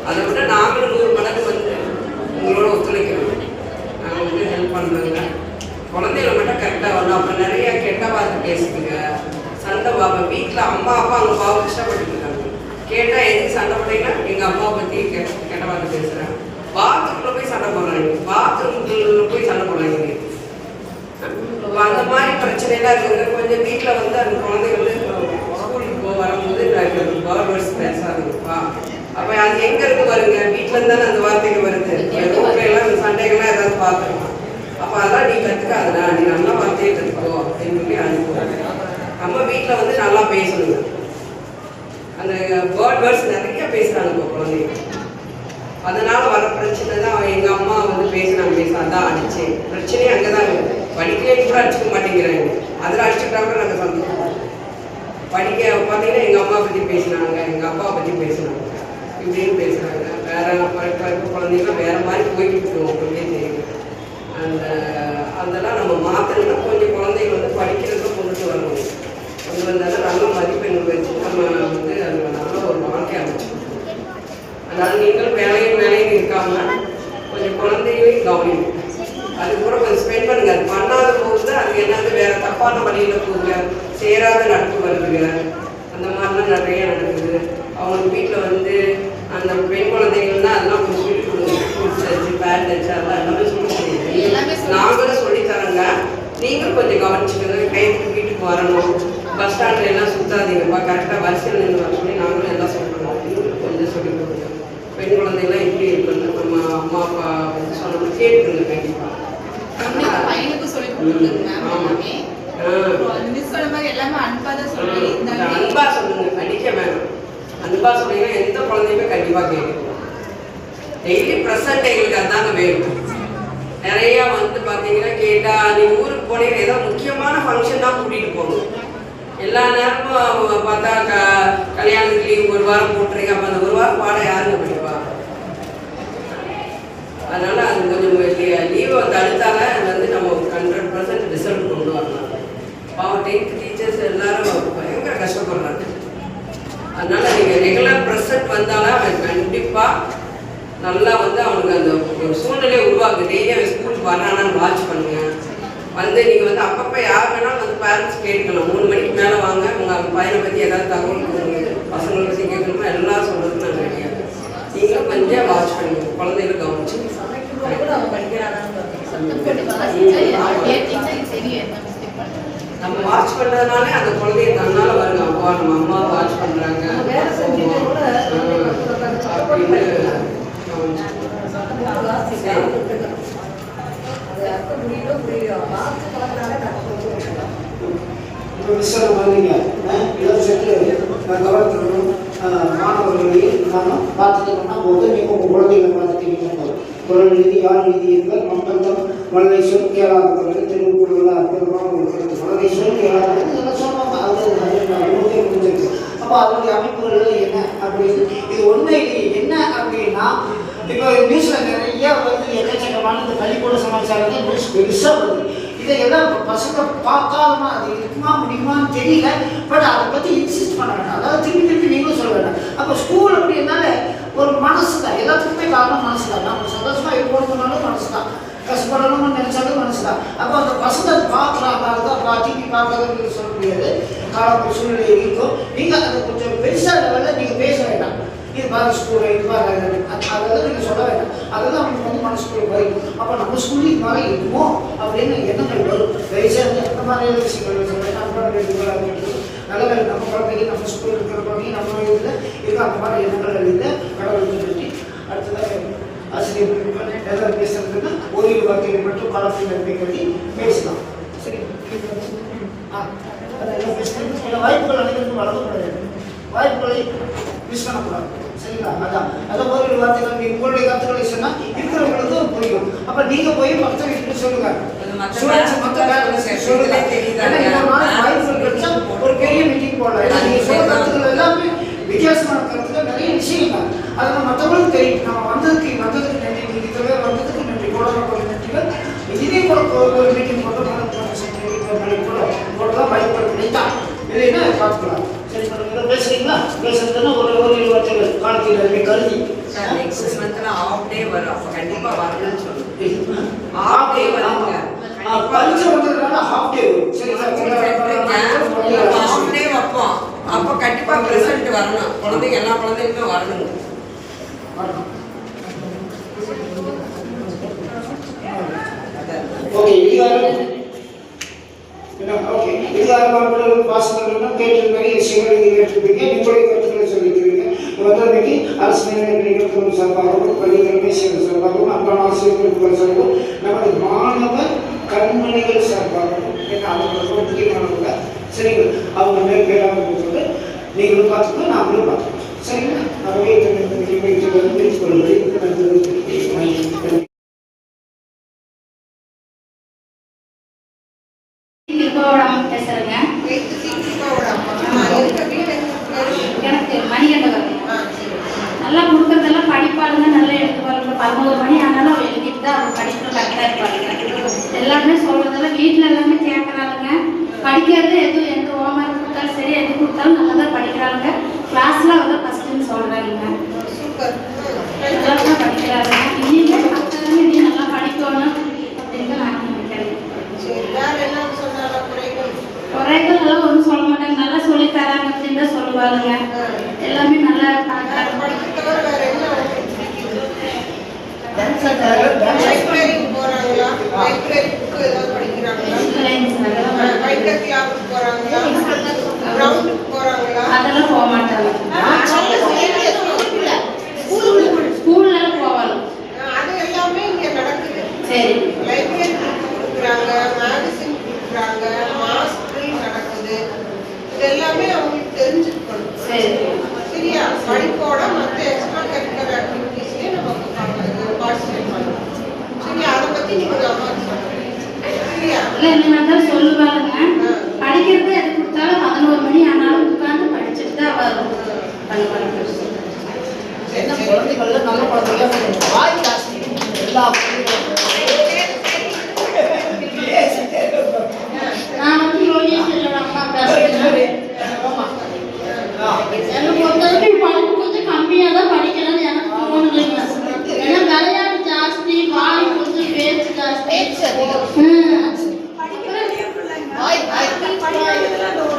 அதை விட நாங்களும் 100 மடங்கு வந்து உங்களோட ஒத்துழைக்கணும். நாங்கள் வந்து ஹெல்ப் பண்ணுறோங்க. குழந்தைகளை மட்டும் கரெக்டாக வரணும். அப்புறம் நிறைய கெட்ட வார்த்தை பேசுதுங்க, சண்டை பார்ப்பேன். வீட்டில் அம்மா அப்பா அவங்க பாவம் கஷ்டப்பட்டு இருக்காங்க. கேட்டால் எதுக்கு சண்டை போட்டீங்கன்னா எங்கள் அம்மாவை பற்றி கெட்ட வார்த்தை பேசுகிறேன். பாத்ரூமில் போய் சண்டை போடுறாங்க, பாத்ரூமில் போய் சண்டை போடுறாங்க. அந்த மாதிரி பிரச்சனைலாம் இருக்குங்க. கொஞ்சம் வீட்டில் வந்து அந்த குழந்தைங்க வந்து ஸ்கூலுக்கு வரும்போது வேர்ட்ஸ் பேசாதுப்பா. அப்போ அது எங்கேருந்து வருங்க? வீட்டிலேருந்து தானே அந்த வார்த்தைகள் வருது. ரோட்லாம் அந்த சண்டைகள்லாம் ஏதாவது பார்த்துக்கலாம். அப்போ அதெல்லாம் நீ கற்றுக்காதுடா, நீ நல்லா வார்த்தையை கற்றுக்கோ அப்படின்னு சொல்லி அனுப்புவாங்க. நம்ம வீட்டில் வந்து நல்லா பேசணுங்க. அந்த வேர்ட்ஸ் நிறைய பேசுகிறாங்க இப்போ குழந்தைங்க. அதனால் வர பிரச்சனை தான். எங்கள் அம்மா வந்து பேசுகிறாங்க, அதான் அடித்தேன். பிரச்சனையே அங்கே தான் இருக்குது. படிக்கலேன்னு கூட அடிச்சுக்க மாட்டேங்கிறாங்க. அதில் அடிச்சுக்கிட்டா கூட நாங்கள் சந்தோஷம். படிக்க பார்த்தீங்கன்னா எங்கள் அம்மா பற்றி பேசினாங்க, எங்கள் அப்பாவை பற்றி பேசினாங்க, இப்படின்னு பேசுகிறாங்க. வேறு குழந்தைங்களாம் வேறு மாதிரி போய்கிட்டு இருக்கோம். அப்படியே தெரியுது. அதெல்லாம் நம்ம மாற்றணும்னா கொஞ்சம் குழந்தைங்க வந்து படிக்கிறதுக்கு கொண்டுட்டு வரணும். கொண்டு வந்தாலும் நல்ல மதிப்பெண்கள் வச்சு நம்ம வந்து அதில் நல்ல ஒரு வாழ்க்கை அமைச்சிக்கணும். அதனால் நீங்களும் வேலையும் இருக்காமல் கொஞ்சம் குழந்தைகளையும் கவனிக்கணும். அது கூட கொஞ்சம் ஸ்பெண்ட் பண்ணுங்க. அது பண்ணாத போகுது, அது என்னது வேற தப்பான வழியில் போகுங்க, சேராத நட்பு வருதுங்க, அந்த மாதிரிலாம் நிறைய நடக்குது. அவங்க வீட்டில் வந்து அந்த பெண் குழந்தைகள்னா அதெல்லாம் கொஞ்சம் சொல்லிக் கொடுங்க. ஃப்ரூட்ஸ் வச்சு பேட் வச்சு அதெல்லாம் எல்லாமே சொல்லி கொடுங்க. நாங்களும் சொல்லித்தரோங்க, நீங்களும் கொஞ்சம் கவனிச்சுக்கோங்க. கைக்கு வீட்டுக்கு வரணும், பஸ் ஸ்டாண்டில் எல்லாம் சுற்றாதீங்கப்பா, கரெக்டாக வரிசையில் நின்று வர சொல்லி நாங்களும் எல்லாம் சொல்கிறோம். நீங்களும் கொஞ்சம் சொல்லிக் கொடுங்க. பெண் குழந்தைகள்லாம் எப்படி இருக்குன்னு நம்ம அம்மா அப்பா சொன்ன கேட்டுருங்க கண்டிப்பாக. பையனுக்கு சொல்லி கொடுத்துருங்க எல்லாமே. மிஸ் சொன்ன மாதிரி எல்லாமே அன்பா தான் சொல்லி அன்பா சொல்லுங்க, படிக்க வேணும். அன்பா சொன்னீங்கன்னா எந்த குழந்தையுமே கண்டிப்பாக கேட்கும். டெய்லி ப்ரெசன்ட் எங்களுக்கு அதாங்க வேணும். நிறையா வந்து பார்த்தீங்கன்னா கேட்டால் நீங்கள் ஊருக்கு போனீங்கன்னா ஏதோ முக்கியமான ஃபங்க்ஷன் தான் கூட்டிகிட்டு போகணும். எல்லா நேரமும் பார்த்தா கல்யாணத்துக்கு லீவ் ஒரு வாரம் போட்டுறீங்க, அப்போ அந்த ஒரு வாரம் பாடம் யாருங்க படிப்பா? அதனால் அது கொஞ்சம் லீவை தடுத்தால வந்து நம்ம 100% ரிசல்ட் கொண்டு வரலாம். பாவம் 10th டீச்சர்ஸ் எல்லாரும் பயங்கர கஷ்டப்படுறாங்க. அதனால் நீங்கள் ரெகுலர் ப்ரெசன்ட் வந்தாலும் அவன் கண்டிப்பாக நல்லா வந்து அவனுக்கு அந்த ஒரு சூழ்நிலையை உருவாக்குது. டெய்லி அவன் ஸ்கூலுக்கு வரானான்னு வாட்ச் பண்ணுங்க. வந்து நீங்கள் வந்து அப்பப்போ யார் வேணாலும் வந்து பேரண்ட்ஸ் கேட்கலாம். 3 மணிக்கு மேலே வாங்க, உங்கள் பையனை பற்றி ஏதாவது தகவல் கொடுங்க, பசங்களை பற்றி கேட்கணுமா, எல்லாம் சொல்கிறதுக்கு நான் ரெடியாக இருக்கேன். நீங்களும் கொஞ்சம் வாட்ச் பண்ணுங்க, குழந்தைகளை கவனிச்சு. நம்ம வாட்ச் பண்ணுறதுனாலே அந்த குழந்தைய தன்னால் வருங்க. அப்பா நம்ம அம்மா வாட்ச் பண்ணுறாங்க இப்போ மிஸ்ஸாக வந்தீங்க இலவசத்து கவர்த்தணும் மாணவர்களையும் நானும் பார்த்துட்டோம்னா போது நீங்கள் உங்கள் குழந்தைகளை பார்த்துட்டீங்கன்னா குரல் எழுதி யாழ் எழுதி இருந்தால் மம்பந்தம் மல்லை சொல் கேளாதவர்கள் திருக்குறள் அற்புதமாக உங்களுக்கு மல்லை சொல் கேளாதவர்கள் இதெல்லாம் சொன்னாங்க. அது முடிஞ்சிருக்கு. அப்போ அதனுடைய அமைப்புகள் என்ன அப்படின்னு இது உண்மையிலேயே என்ன அப்படின்னா இப்போ நியூஸில் நிறைய வந்து எக்கச்சக்கமான இந்த பள்ளிக்கூட சமாச்சாரத்தை நியூஸ் பெருசாக வருது. இதை எல்லாம் பசங்க பார்க்காம அது இருக்குமா முடியுமான்னு தெரியல. பட் அதை பற்றி இன்சிஸ்ட் பண்ண வேண்டாம். அதாவது திருப்பி திருப்பி நீங்களும் சொல்ல வேண்டாம். அப்போ ஸ்கூல் அப்படின்னால ஒரு மனசு தான், எல்லாத்துக்குமே காரணம் மனசு தான். நம்ம சந்தோஷமாக இருக்கணும்னாலும் மனசு தான், கஷ்டப்படணும்னு நினச்சாலும் மனசு தான். அப்போ அந்த பசங்க அதை பார்க்குறாங்க, அதுதான் டிவி பார்க்காதன்னு சொல்ல முடியாது. காலம் சூழ்நிலை இருக்கும். நீங்கள் அதை கொஞ்சம் பெருசாக லெவலில் நீங்கள் பேச வேண்டாம். இது மாதிரி ஸ்கூலு இது மாதிரி அதெல்லாம் நீங்கள் சொல்ல வேண்டாம். அதெல்லாம் அவங்களுக்கு வந்து மனசுக்குள்ள வரும். அப்போ நம்ம ஸ்கூலில் இது மாதிரி இருக்குமோ அப்படின்னு எண்ணங்கள் வரும். தயவுசெய்து அந்த மாதிரியான விஷயங்கள் சொல்லுங்கள். நல்ல வேலை நம்ம குழந்தைங்க நம்ம ஸ்கூலில் இருக்கிற குழந்தைங்க நம்ம இதில் இது அந்த மாதிரி எண்ணங்கள் இல்லை. கடவுளுக்கு பற்றி அடுத்ததாக ஆசிரியர்கள் எல்லாரும் பேசுறதுக்கு ஒரு வார்த்தைகள் மட்டும் காலத்தில் கட்டி பேசலாம். சரி, அதெல்லாம் பேசுகிறேன். வாய்ப்புகள் அனைவருக்கும் வழங்கப்படாது. வாய்ப்புகளை மிஸ் பண்ணக்கூடாது. சரிங்களா? அதான் ஒரு வார்த்தைகள் நீங்கள் உங்களுடைய கருத்துக்களை சொன்னால் இருக்கிறவங்களுக்கும் புரியும். அப்போ நீங்கள் போய் மற்ற வீட்டுக்கு சொல்லுங்க. ஒரு பெரிய மீட்டிங் போடலாம். நீங்கள் சொல்ல கருத்துக்கள் எல்லாமே வித்தியாசமான கருத்துக்கள், நிறைய விஷயங்கள் அது நம்ம மற்றவங்களுக்கும் தெரியும். நம்ம வந்ததுக்கு நன்றி, நீங்கள் இதில் வந்ததுக்கு நன்றி, போடலாம் நன்றிகள். இதே கூட ஒரு மீட்டிங் போட்டோம் போடலாம். வாய்ப்புகள் கிடைத்தா இல்லைன்னா பார்த்துக்கலாம். சரி, பேசுறீங்களா? பேசுறதுன்னா ஒரு வார்த்தைகள் காலத்தில் கருதி நெக்ஸ்ட் மந்த்ல ஆஃப் டே வரும். அப்போ கண்டிப்பாக வரணும்னு சொல்லுங்க. ஆஃப் டே வருங்க, பரிசு வந்ததுனால ஹாஃப் டே வரும். சரி, ஆஃப் டே வைப்போம். அப்போ கண்டிப்பாக ப்ரெசென்ட் வரணும். குழந்தைங்க எல்லா குழந்தைங்களுமே வரணுங்க. ஓகே, ஓகே, இதுக்காக பாசங்கள் கேட்டு நிறைய விஷயங்கள் நீங்கள் கேட்டிருப்பீங்க. நீங்களுடைய கருத்துக்களை சொல்லியிருக்கிறீங்க. வந்தமைக்கு அரசு நிலையங்கள் சார்பாகவும் பள்ளிக்கல்வி சார்பாகவும் அன்பான ஆசிரியர்கள் சார்பாகவும் நமது மாணவர் கண்மணிகள் சார்பாகவும் அவங்க ரொம்ப முக்கியமானவங்க. சரிங்களா? அவங்க மேல் பேராக சொல்லிட்டு நீங்களும் பார்த்துக்கோ, நாங்களும் பார்த்துக்கோம். சரிங்களா? ஆகவே பிரித்து கொள்வது பேசுறேங்க. எனக்கு மணிகண்டவர் நல்லா கொடுக்கறதெல்லாம் படிப்பாளுங்க, நல்லா எடுத்துப்பாளுங்க. 11 மணி ஆனாலும் அவள் எழுதிட்டு தான் அவள் படிப்பு கரெக்டாக இருப்பாளுங்க. எல்லாருமே சொல்றதெல்லாம் வீட்டில் எல்லாமே கேட்கறாளுங்க. படிக்கிறது எதுவும் எந்த ஹோம்ஒர்க் கொடுத்தாலும் சரி, எது கொடுத்தாலும் நல்லா தான் படிக்கிறாங்க. கிளாஸ்ல அவள் ஃபர்ஸ்ட்னு சொல்றாங்க. நல்லா தான் படிக்கிறாங்க. இனிமே நீ நல்லா படிக்கணும் அப்படின்னு படிப்போட மற்ற எக்ஸ்ட்ரா கரிக்குலர் ஆக்டிவிட்டீஸ்லயே நம்ம பார்ட்டிசிபேட் பண்ணலாம். சரி, அதை பத்தி நீங்க அம்மாவுக்கு சொல்லுங்க. சரியா? இல்லை இந்த மாதிரி தான் சொல்லுவாங்க. படிக்கிறது எது கொடுத்தாலும் 11 மணி ஆனாலும் உட்காந்து படிச்சுட்டு தான் வரும். என்ன குழந்தைகள் நல்ல குழந்தைங்க வாய் ஜாஸ்தி எல்லா நான் வந்து யோகேஸ்வரன் அம்மா பேசுகிறேன். எனக்கு பொறுத்தவரைக்கும் படிப்பு கொஞ்சம் கம்மியாக தான் படிக்கணும்னு எனக்கு தோணுதுங்க. ஏன்னா விளையாட்டு ஜாஸ்தி, வாய் கொஞ்சம் பேச்சு ஜாஸ்தி.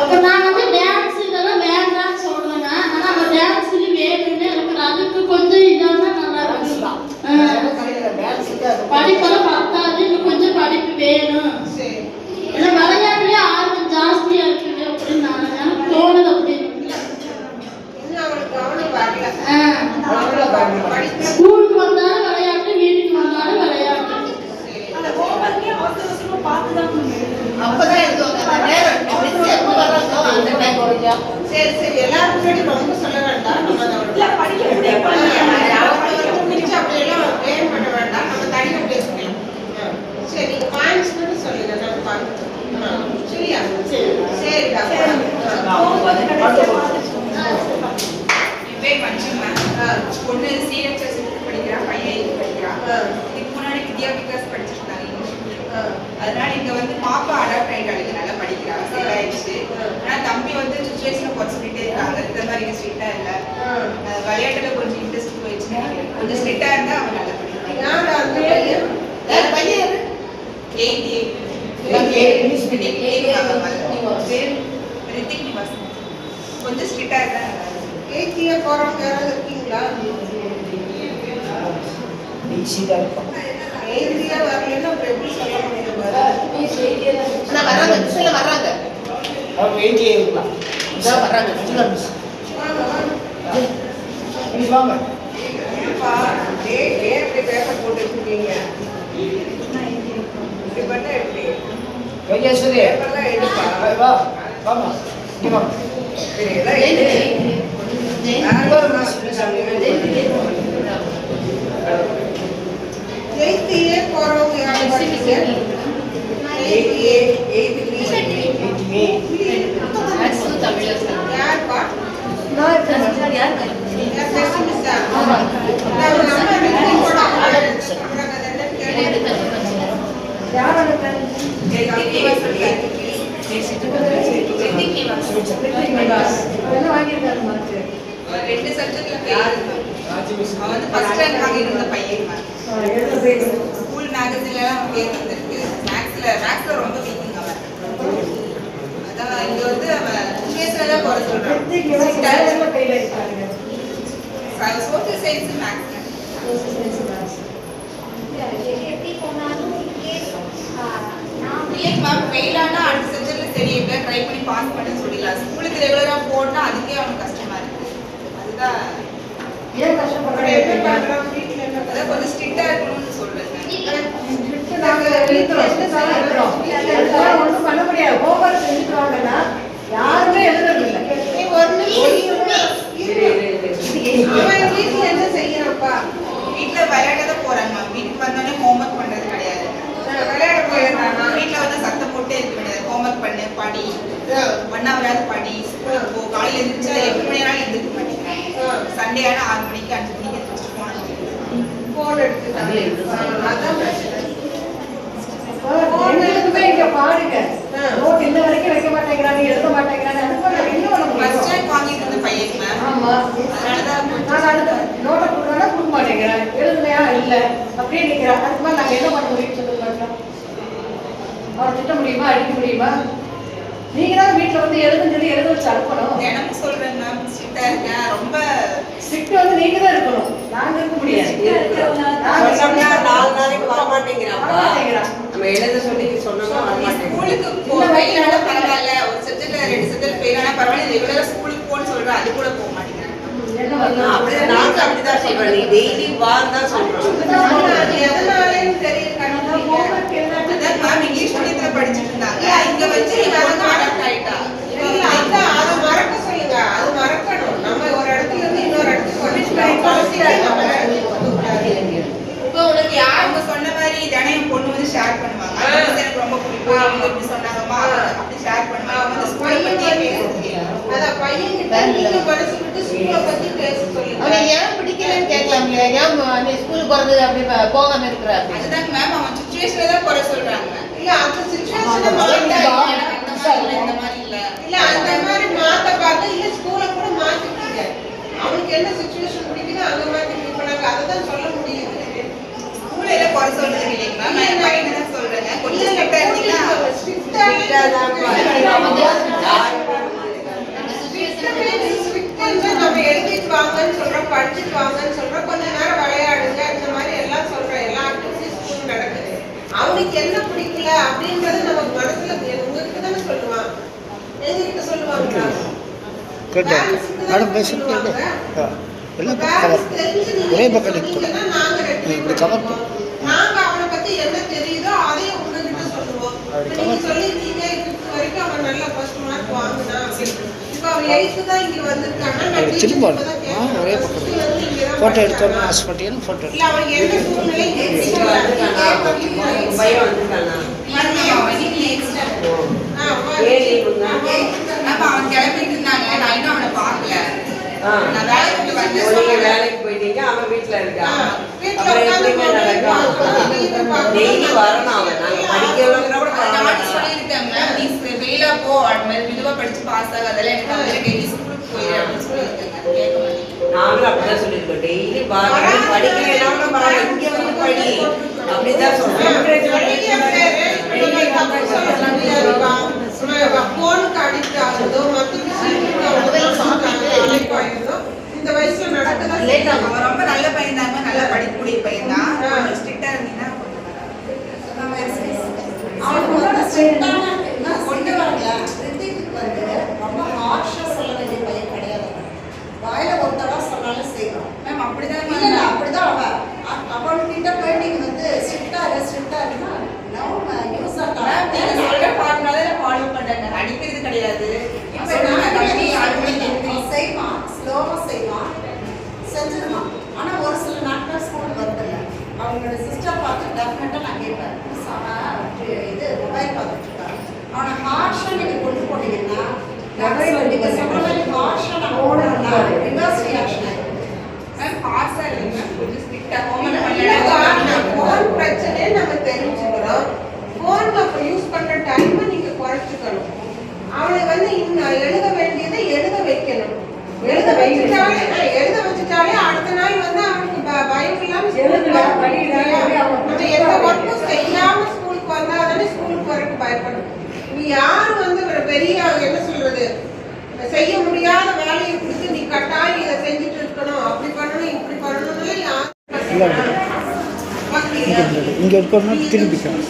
அப்போ நான் வந்து டான்ஸ் இதெல்லாம் வேண்டாம்னு சொல்றேங்க. ஆனால் அந்த டான்ஸ் வேணும்னு எனக்கு அதுக்கு கொஞ்சம் இதானா நல்லா இருக்கும். படிப்பெல்லாம் பத்தாது, இன்னும் கொஞ்சம் படிப்பு வேணும். ஏன்னா விளையாட்டுலயே ஆர்வம் ஜாஸ்தியா இருக்குது அப்படின்னு நான் எனக்கு தோணுது. அப்படின்னு ஸ்கூலுக்கு வந்தாலும் விளையாட்டு, வீட்டுக்கு வந்தாலும் விளையாட்டு. அப்பதான் சரி சரி, எல்லாரும் முன்னாடி ரொம்ப சொல்ல வேண்டாம். நம்ம படிக்கக்கூடிய அப்படியெல்லாம் வேன் பண்ண வேண்டாம். நம்ம தனியாக பேசிக்கலாம். சரி, நீங்க பாயிண்ட்ஸ் மட்டும் சொல்லுங்க, நம்ம பார்க்கலாம். சரியா? சரிடா. என் பேர் மஞ்சுமா. பொண்ணு சிஹெச்எஸ் படிக்கிறா, பையன் படிக்கிறா. இதுக்கு முன்னாடி வித்யா விகாஸ் படிச்சிருந்தாங்க இங்கிலீஷ். அதனால இங்க வந்து பாப்பா அடாப்ட் ஆயிட்டாங்க, நல்லா படிக்கிறா, செட் ஆயிடுச்சு. ஆனா தம்பி வந்து சுச்சுவேஷனை குறை சொல்லிட்டே இருக்காங்க, இந்த மாதிரி இங்க ஸ்ட்ரிக்டா இல்ல. விளையாட்டுல கொஞ்சம் இன்ட்ரெஸ்ட் போயிடுச்சு, கொஞ்சம் ஸ்ட்ரிக்டா இருந்தா அவன் நல்லா படிக்கிறான். யாரு அந்த பையன்? பையன் 88 ரித்திக் நிவாஸ். கொஞ்சம் ஸ்ட்ரிக்டா இருந்தா நல்லா இருக்கும். 8th இயர் போறவங்க யாராவது இருக்கீங்களா? ஈஸியாக இருக்கும். 8th இயர் வரலன்னா அப்புறம் எப்படி சொல்ல முடியும்? வர்றாங்க, மிஸ்ல வர்றாங்க, அவங்க 8 இருக்கலாம். இதான் வர்றாங்க. வாங்க வாங்க. ப்ளீஸ் வாங்க. என்னப்பா ஏன் இப்படி பேப்பர் போட்டு வச்சிருக்கீங்க? இப்படி பண்ணா எப்படி? யோகேஸ்வரி பேப்பர்லாம் எடுப்பா. வா வாமா இங்கே வாங்க. சரி, எல்லாம் எடு. எயித்து இயர் போறவங்க யாரும் படிக்கிறீங்க? 8 யாருப்பா? யார் பெஸ்ட் மிஸ்ஸா? நம்ம மீட்டிங் கூட சொல்றாங்க, அதெல்லாம் கேட்டு ரெண்டு சப்ஜெக்ட்ல அவன் வந்து ஃபர்ஸ்ட் ரேங்க் வாங்கியிருந்த பையன். ஸ்கூல் மேகசின்ல எல்லாம் பேர் வந்திருக்கு. மேக்ஸ்ல ரொம்ப வீக்கிங் அவன். அதான் இங்க வந்து அவன் இங்கிலீஷ்ல தான் போற சொல்றான். Social science maths. ஃபெயிலானா அடுத்த சப்ஜெக்ட்ல சரி எப்படியா ட்ரை பண்ணி பாஸ் பண்ண சொல்லிடலாம். ஸ்கூலுக்கு ரெகுலரா போனா அதுக்கே அவனுக்கு கஷ்டமா இருக்கு. அதுதான் அப்புறம் எப்படி பண்றோம்? வீட்டுல என்ன அதான் கொஞ்சம் ஸ்ட்ரிக்டா இருக்கணும்னு சொல்றேன். ஒன்றும் பண்ண முடியாது. ஹோம்ஒர்க் செஞ்சுக்கிறாங்கன்னா யாருமே எழுதுறதில்லை. நீ ஒரு அவன் வீட்டுல என்ன செய்யறான்ப்பா? வீட்டுல விளையாட தான் போறாங்க. வீட்டுக்கு வந்தோடனே ஹோம்ஒர்க் பண்றது கிடையாது. விளையாட போயிடுறானா? வீட்டுல வந்து சத்தம் போட்டே இருக்க முடியாது. ஹோம்ஒர்க் பண்ணு, படி, 1 ஹவராவது படி, ஸ்கூலுக்கு போ. காலையில எழுந்திரிச்சா 8 மணி ஆனாலும் எழுந்திருக்க மாட்டேங்கிறாங்க. சண்டே ஆனா 6 மணிக்கு 5 மணிக்கு எழுந்திரிச்சு போன் எடுத்துட்டாங்க. அதான் பிரச்சனை. எங்களுக்குமே இங்க பாருங்க, நோட் இன்ன வரைக்கும் வைக்க மாட்டேங்கிறாங்க, எழுத மாட்டேங்கிறாங்க. அதுக்கு நாங்க என்ன பண்ண ஃபர்ஸ்ட் முடியும்? ரேங்க் வாங்கிட்டு இருந்த பையன் மேம். ஆமா, அதனாலதான் நான் அடுத்த நோட்டை கொடுக்குறேன்னா கொடுக்க மாட்டேங்கிறேன், எழுதுலையா இல்லை அப்படியே நிற்கிறேன். அதுக்கு மேலே நாங்கள் என்ன பண்ண முடியும்னு சொல்லுங்க பார்க்கலாம். அவரை திட்ட முடியுமா, அடிக்க முடியுமா? நீங்க தான் வீட்டில் வந்து எழுதுன்னு சொல்லி எழுத வச்சு அனுப்பணும். தினமும் சொல்றேன் மேம், ஸ்ட்ரிக்டா இருக்கேன். ரொம்ப ஸ்ட்ரிக்ட் வந்து நீங்க தான் இருக்கணும், நாங்க இருக்க முடியாது. சொன்னா 4 நாளைக்கு வர மாட்டேங்கிறாப்பா. மாட்டேங்கிறான். நம்ம எழுத சொல்லி சொன்னோம்னா வர மாட்டேங்கிறான். ஸ்கூலுக்கு ஃபெயிலானா பரவாயில்ல, ஒரு சப்ஜெக்ட்ல 2 சப்ஜெக்ட் ஃபெயிலானா பரவாயில்ல, ரெகுலரா ஸ்கூலுக்கு போன்னு சொல்றேன், அது கூட போக மாட்டேங்கிறாங்க. என்ன வரலாம்? அப்படிதான் நாங்க அப்படிதான் சொல்றோம். நீ டெய்லி வான்னு தான் சொல்றோம். அது எதனாலேன்னு தெரியல. அதான் மேம் இங்கிலீஷ் மீடியத்துல படிச்சுட்டு இருந்தாங்க. இங்க வந்து இவ வந்து அடாப்ட் ஆயிட்டா. இல்ல, அதான் அதை மறக்க சொல்லுங்க. அது மறக்கணும். நம்ம ஒரு இடத்துல இருந்து இன்னொரு இவங்க இப்படி சொன்னாங்கம்மா அப்படி ஷேர் பண்ணுவாங்க அந்த ஸ்கூலை பத்தியே பேசுறீங்க. அதான் பையன்கிட்ட நீங்க மனசு விட்டு ஸ்கூலை பத்தி பேச சொல்லுங்க. அவன் ஏன் பிடிக்கலன்னு கேட்கலாம்ல, ஏன் நீ ஸ்கூலுக்கு போறது அப்படி போகாம இருக்கிறாரு. அதுதாங்க மேம் அவன் சுச்சுவேஷன்ல தான் குறை சொல்றாங்க. இல்ல அந்த சிச்சுவேஷனை மாத்த இந்த மாதிரி இல்ல இல்ல அந்த மாதிரி மாத்த பார்த்து இல்ல ஸ்கூலை கூட மாத்திட்டீங்க. அவனுக்கு என்ன சிச்சுவேஷன் பிடிக்குதோ அந்த மாதிரி இப்ப நாங்க அதை தான் சொல்ல முடியுது. ஸ்கூல்ல குறை சொல்றது இல்லைங்க மேம், நான் பையனை தான் சொல்றேங்க. கொஞ்சம் ஸ்ட்ரிக்டா இருந்தீங்கன்னா நம்ம எழுதிட்டு வாங்கன்னு சொல்றோம், படிச்சுட்டு வாங்கன்னு சொல்றோம், கொஞ்ச நேரம் விளையாடுங்க இந்த மாதிரி எல்லாம் சொல்றோம். எல்லா ஆக்டிவிட்டிஸ் ஸ்கூல் நடக்குது. அவனுக்கு என்ன பிடிக்கல அப்படின்றது நமக்கு மனசுல உங்ககிட்ட தானே சொல்லுவான், எங்ககிட்ட சொல்லுவாங்க. நாங்க அவனை பத்தி என்ன தெரியுதோ அதையும் உங்ககிட்ட சொல்லுவோம். நீங்க சொல்லிருக்கீங்க ஃபிஃப்த் வரைக்கும் அவன் நல்ல ஃபர்ஸ்ட் மார்க் வாங்கினான் அப்படின்னு. இப்போ அவன் 8th தான் இங்க வந்திருக்கானா போட்டோ எடுக்கணும்னு ஆசைப்பட்டீங்கன்னா போட்டோ இல்ல அவன் என்ன சூழ்நிலை பையன் வந்திருக்கானா? அவன் கிளம்பிட்டு இருந்தாங்க, நான் இன்னும் அவனை பார்க்கல. நான் வேலைக்கு வந்து வேலைக்கு போயிட்டீங்க, அவன் வீட்டுல இருக்கான். அப்புறம் எப்படிமே நடக்கும். டெய்லி வரணும் அவன். நாங்க படிக்கிறவங்க கூட நான் சொல்லியிருக்கேன் மேம், நீ வெயிலா போ, அது மாதிரி மெதுவா படிச்சு பாஸ் ஆக, அதெல்லாம் எனக்கு அதில் டெய்லி ஸ்கூலுக்கு போயிடு அப்படின்னு சொல்லியிருக்கேன். கேட்க மாட்டேன். நாங்களும் அப்படிதான் சொல்லியிருக்கோம். டெய்லி படிக்கிறேன் பரவாயில்ல, இங்க வந்து படி அப்படிதான் சொல்றேன். போனுக்கு அடிக்ட் ஆகுதோ மற்ற இந்த வயசுல நடக்குதா? அவன் ரொம்ப நல்ல பையன் தாங்க, நல்லா படிக்கக்கூடிய பையன் தான். ஸ்ட்ரிக்டா இருந்தீங்கன்னா கொண்டு வரல. ரித்திக்கு வந்து ரொம்ப ஹார்ஷா சொல்ல வேண்டிய பையன் கிடையாது. வாயில ஒரு தடவை சொன்னாலும் செய்வான். மேம் அப்படிதான் இல்ல அப்படிதான் அவன்கிட்ட போய் நீங்க வந்து ஸ்ட்ரிக்டா இருந்தா நியூஸ் சொல்ற பாட்டுனால ஃபாலோ பண்ணாங்க, அடிக்கிறது கிடையாது. இப்ப செய்வான், ஸ்லோவா செய்வான், செஞ்சிருவான். ஆனா ஒரு சில நாட்கள் ஸ்கூல் வரதில்ல. அவங்களோட சிஸ்டர் பார்த்து டெஃபினட்டா நான் கேட்பேன், இது மொபைல் பார்த்துட்டு இருக்காரு. அவனை ஹார்ஷா நீங்க கொண்டு போனீங்கன்னா நீங்க சொல்ற மாதிரி ஹார்ஷா நான் போனோம்னா ரிவர்ஸ் ரியாக்ஷன் ஆகும். மேம் ஹார்ஷா இல்லைங்க, கொஞ்சம் ஸ்ட்ரிக்டா போன் பிரச்சனையை நம்ம தெரிஞ்சுக்கிறோம். போன்ல யூஸ் பண்ற டைமை நீங்க குறைச்சிக்கணும். அவனை வந்து எழுத வேண்டியதை எழுத வைக்கணும். எழுத வச்சுட்டாலே அடுத்த நாள் வந்து அவனுக்கு பயம் இல்லாம நம்ம எந்த ஒர்க்கும் செய்யாம ஸ்கூலுக்கு வந்தாதானே ஸ்கூலுக்கு வரக்கு பயப்படும். நீ யாரும் வந்து ஒரு பெரிய என்ன சொல்றது செய்ய முடியாத வேலையை கொடுத்து நீ கட்டாயம் இதை செஞ்சுட்டு இருக்கணும், அப்படி பண்ணணும் இப்படி பண்ணணும்னு இங்க இருக்கணும் திரும்பிக்கலாம்.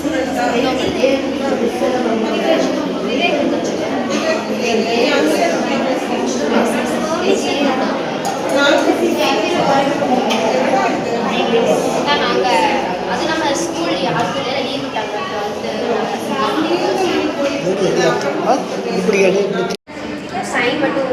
இப்படி சைன் மட்டும்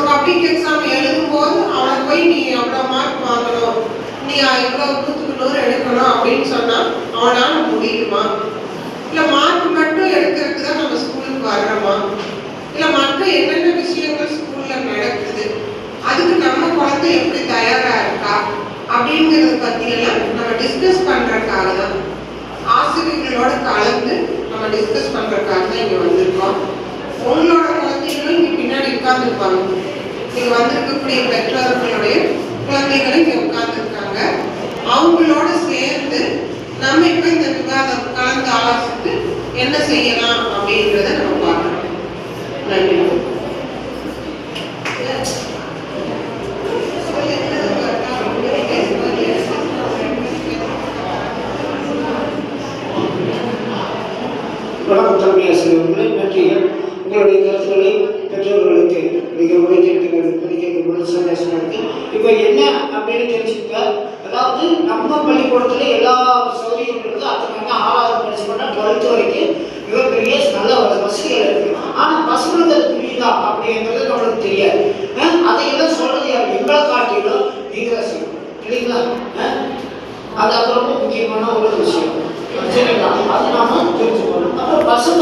பப்ளிக் எக்ஸாம் எழுதும் போது அவனை போய் நீ எவ்வளவு மார்க் வாங்கணும், நீ எவ்வளவு 100க்கு 100 எடுக்கணும் அப்படின்னு சொன்னா அவனால முடியுமா? இல்ல மார்க் மட்டும் எடுக்கிறதுக்கு தான் நம்ம ஸ்கூலுக்கு வர்றோமா? இல்ல மற்ற என்னென்ன விஷயங்கள் ஸ்கூல்ல நடக்குது, அதுக்கு நம்ம குழந்தை எப்படி தயாரா இருக்கா அப்படிங்கறத பத்தி எல்லாம் நம்ம டிஸ்கஸ் பண்றதுக்காக தான், ஆசிரியர்களோட கலந்து நம்ம டிஸ்கஸ் பண்றதுக்காக தான் இங்க வந்திருக்கோம். உங்களோட குழந்தைகளும் இங்க பின்னாடி உட்கார்ந்துருப்பாங்க. இங்க வந்திருக்கக்கூடிய பெற்றோர்களுடைய குழந்தைகளும் இங்க உட்கார்ந்துருக்காங்க. அவங்களோட சேர்ந்து நம்ம இப்ப இந்த விவாதம் கலந்து ஆலோசித்து என்ன செய்யலாம் அப்படின்றத நம்ம பார்க்கணும். நன்றி. வணக்கம் தலைமை ஆசிரியர்களே, நன்றிகள். உங்களுடைய கருத்துக்களை பெற்றோர்களுக்கு நீங்கள் உழைத்திருக்கிறது கேட்கும்போது சந்தோஷமா இருக்கு. இப்போ என்ன அப்படின்னு தெரிஞ்சுக்க கொடுங்க. அதாவது நம்ம பள்ளிக்கூடத்துல எல்லா சௌகரியங்களும் இருக்குது. அத்தனை 6வது படிச்சு பண்ணா 12th வரைக்கும் மிகப்பெரிய நல்ல வசதிகள் இருக்கு. ஆனா பசங்களுக்கு அது புரியுதா அப்படிங்கிறது நம்மளுக்கு தெரியாது. அதையெல்லாம் சொல்றது யார்? எங்களை காட்டிலும் நீங்க தான் செய்யணும் இல்லைங்களா? அது ரொம்ப முக்கியமான ஒரு விஷயம். சரிங்களா? அது நாம தெரிஞ்சுக்கணும். அப்புறம் பசங்க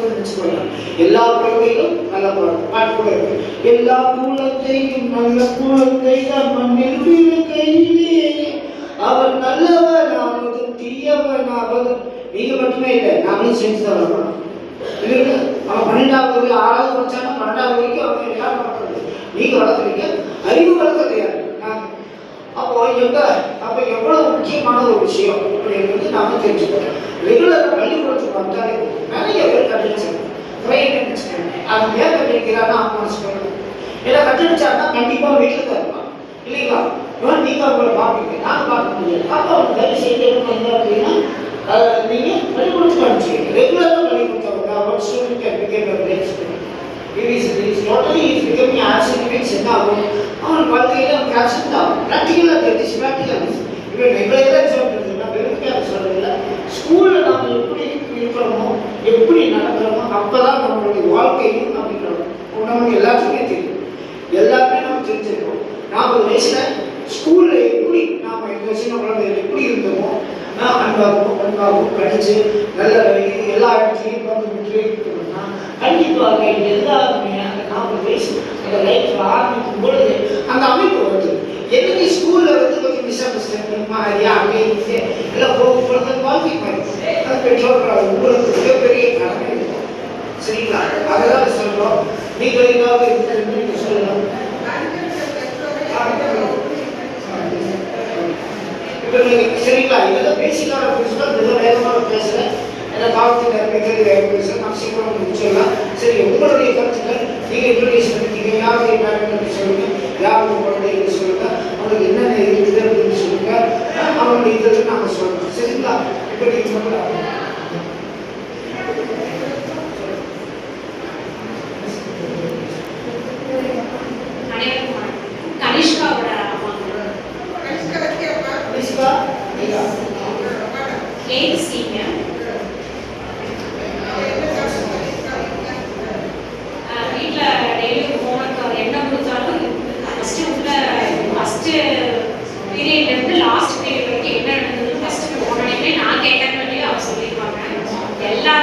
நினைச்சுக்கணும். எல்லா குழந்தைகளும் நல்ல பாட்டு கூட இருக்கு. எல்லா குழந்தையும் நல்ல குழந்தைகள் மண்ணில் கையிலே அவன் நல்லவனாவது தீயவனாவது. நீங்க மட்டுமே இல்லை, நாங்களும் செஞ்சு தான் வரணும் இல்லைங்களா? அவன் 12வது 6வது படிச்சானா 12வது வரைக்கும் அவன் எல்லாம் வளர்க்குறது நீங்க வளர்க்குறீங்க. அறிவு வளர்க்குறது யாரு? அப்போ எவ்வளவு முக்கியமான ஒரு விஷயம் அப்படிங்கிறது நாம தெரிஞ்சுக்கணும். ரெகுலர் பள்ளிக்கூடத்துக்கு வந்தாலே நிறைய பேர் கட்டடிச்சாங்க. அவன் ஏன் கட்டடிக்கிறான்னா அவங்க சொல்லணும். ஏன்னா கட்டடிச்சாருன்னா கண்டிப்பா வீட்டில் தான் இருப்பான் இல்லைங்களா? நீங்க அவங்களை பார்ப்பீங்க, நானும் பார்க்க முடியாது. அப்போ அவங்க வேலை செய்யணும் என்ன அப்படின்னா நீங்க பள்ளிக்கூடத்துக்கு அனுப்பிச்சிங்க. ரெகுலராக பள்ளிக்கூடத்தவங்க அவர் student can become a great student. Is totally is becoming absent என்ன ஆகும்? அவன் வாழ்க்கையில் ஆப்சென்ட் ஆகும். ப்ராக்டிக்கலாக தெரிஞ்சு ப்ராக்டிக்கல் இப்போ ரெகுலராக எக்ஸாம் இருக்குதுன்னா வெறுமையாக சொல்கிறதில்ல. ஸ்கூலில் நாம் எப்படி இருக்கிறோமோ எப்படி நடக்கிறோமோ அப்போ தான் நம்மளுடைய வாழ்க்கையும் நமக்கு எல்லாத்துக்குமே தெரியும். எல்லாருமே நம்ம தெரிஞ்சிருக்கோம். 40 வயசில் ஸ்கூலில் எப்படி நாம் இந்த சின்ன குழந்தைகள் எப்படி இருந்தோமோ அன்பாகவும் படித்து நல்ல எல்லா இடத்துலையும் இருக்கணும்னா கண்டிப்பாக எல்லாருமே அந்த 40 வயசு அந்த லைஃப் ஆரம்பிக்கும் பொழுது அந்த அமைப்பு வருது. என்னைக்கு ஸ்கூல்ல கொஞ்சம் மிஸ் அண்டர்ஸ்டாண்டிங் மாதிரியா அங்கே எல்லாம் போகும்போது வாழ்க்கை மாதிரி அது பெற்றோர்கள் உங்களுக்கு மிகப்பெரிய கடமை இருக்கும். சரிங்களா? அதெல்லாம் சொல்றோம். நீங்கள் ஏதாவது நீங்க சொல்லலாம். இப்போ நீங்கள் சரிங்களா? இதெல்லாம் பேசிக்கான பேசுகிறோம். இதெல்லாம் வேகமாக பேசுகிறேன். ஏன்னா காலத்தில் நிறைய வேக பேசுகிறேன். நான் சீக்கிரம் முடிச்சிடலாம். சரி, உங்களுடைய கருத்துக்கள் நீங்கள் இன்ட்ரோடியூஸ் பண்ணிட்டீங்க. யாருடைய பேரண்ட் சொல்லுங்க, யார் உங்களுடைய சொல்லுங்க, அவங்களுக்கு என்னென்ன இருக்குது அப்படின்னு சொல்லுங்க. அவங்களுடைய இதில் நாங்கள் சொல்கிறோம். சரிங்களா? இப்போ நீங்கள் சொல்லலாம். கனிஷ்காவோட சீனியர் வீட்டில் டெய்லி ஹோம்ஒர்க் அவர் என்ன கொடுத்தாலும் ஃபஸ்ட்டு பீரியட்லேருந்து லாஸ்ட் பீரியட் வரைக்கும் என்ன நடந்தது ஃபஸ்ட்டு போனோடனே நான் கேட்கறது வேண்டிய அவர் சொல்லியிருப்பாங்க. எல்லா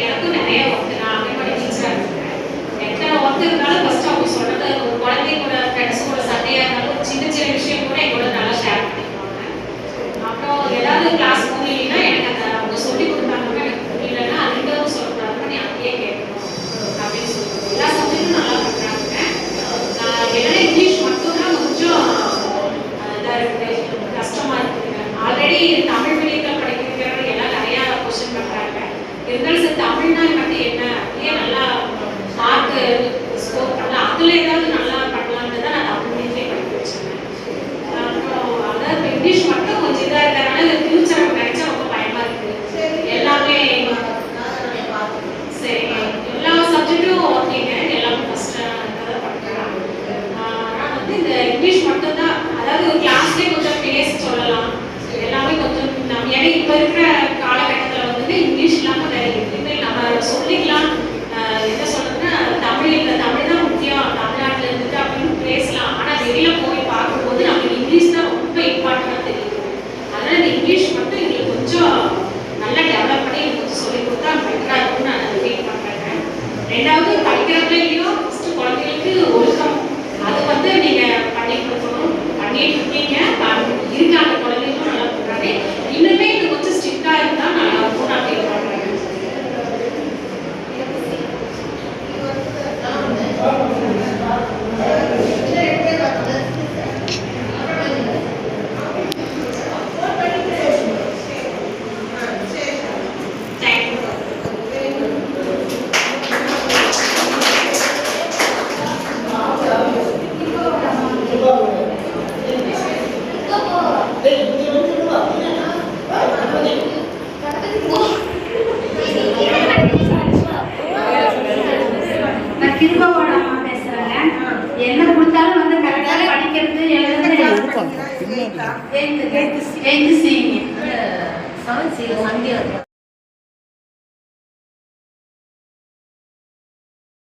எனக்கும் நிறைய ஒர்க்கு, நான் அங்கன்வாடி டீச்சராக இருக்கிறேன். எத்தனை ஒர்க் இருந்தாலும் ஃபஸ்ட்டு அவங்க சொன்னது ஒரு குழந்தைங்களோட ஃப்ரெண்ட்ஸ் கூட சண்டையாக இருந்தாலும் சின்ன சின்ன விஷயம் கூட எங்களோட நல்லா ஷேர் பண்ணிக்குவாங்க. அப்புறம் ஏதாவது கிளாஸ் முடியலைன்னா எனக்கு அந்த அவங்க சொல்லி கொடுத்தாங்கன்னா எனக்கு புரியலன்னா அதுக்கு சொல்லக்கூடாதுன்னு நீ அங்கேயே கேட்கணும் அப்படின்னு சொல்லுவாங்க. எல்லா சப்ஜெக்டும் நல்லா பண்ணுறாங்க. என்னன்னா இங்கிலீஷ் மட்டும்தான் கொஞ்சம் இதாக இருக்குது, கஷ்டமாக இருக்குதுங்க. ஆல்ரெடி தமிழ் மீடியத்தில் படிக்கிறவங்க எல்லாம் நிறையா கொஸ்டின் பண்ணுறாங்க. இருந்தாலும் சார் தமிழ்னா மட்டும் என்ன ஏன் நல்லா மார்க்கு ஸ்கோர் பண்ணலாம், அதில் ஏதாவது நல்லா பண்ணலான்னு தான் நான் தமிழ் மீடியத்திலே படிக்க வச்சுருக்கேன். அப்புறம் அதாவது இங்கிலீஷ் மட்டும் கொஞ்சம் இதாக இருக்கிறதுனால ஃபியூச்சர் நினச்சா ரொம்ப பயமாக இருக்குது. எல்லாமே சரிங்க, எல்லா சப்ஜெக்டும் ஓகேங்க, எல்லாமே ஃபஸ்ட்டாக தான் படிக்கலாம். ஆனால் வந்து இந்த இங்கிலீஷ் மட்டும்தான், அதாவது ஒரு கிளாஸ்லேயே கொஞ்சம் பேச சொல்லலாம், எல்லாமே கொஞ்சம் நம்ம ஏன்னா இப்போ இருக்கிற காலகட்டத்தில் வந்து இங்கிலீஷ் இல்லாமல் வேறு எதுவுமே நம்ம சொல்லிக்கலாம். என்ன சொல்றதுன்னா தமிழ் தான் முக்கியம், தமிழ்நாட்டில் இருந்துட்டு அப்படின்னு பேசலாம். ஆனால் வெளியில் போய் பார்க்கும்போது நமக்கு இங்கிலீஷ் தான் ரொம்ப இம்பார்ட்டண்டாக தெரியுது. அதனால் இந்த இங்கிலீஷ் மட்டும் எங்களுக்கு கொஞ்சம் நல்லா டெவலப் பண்ணி எனக்கு கொஞ்சம் சொல்லிக் கொடுத்தா பெட்டராக இருக்கும்னு நான் ஃபீல் பண்ணுறேன். ரெண்டாவது படிக்கிறதுலையும் ஃபஸ்ட்டு குழந்தைகளுக்கு ஒழுக்கம் அது வந்து நீங்கள் பண்ணி கொடுக்கணும். பண்ணிட்டு இருக்கீங்க, இருக்காங்க குழந்தைங்களும் நல்லா பண்ணுறாங்க. இன்னுமே இது கொஞ்சம் ஸ்ட்ரிக்டாக இருந்தால் நல்லா இருக்கும் நான் ஃபீல் பண்ணுறேன். என்ன கொடுத்தாலும் வந்து கரெக்டாக படிக்கிறது எழுதுறது எடுக்கணும் பின்னாடி eighth C seven C Sandhya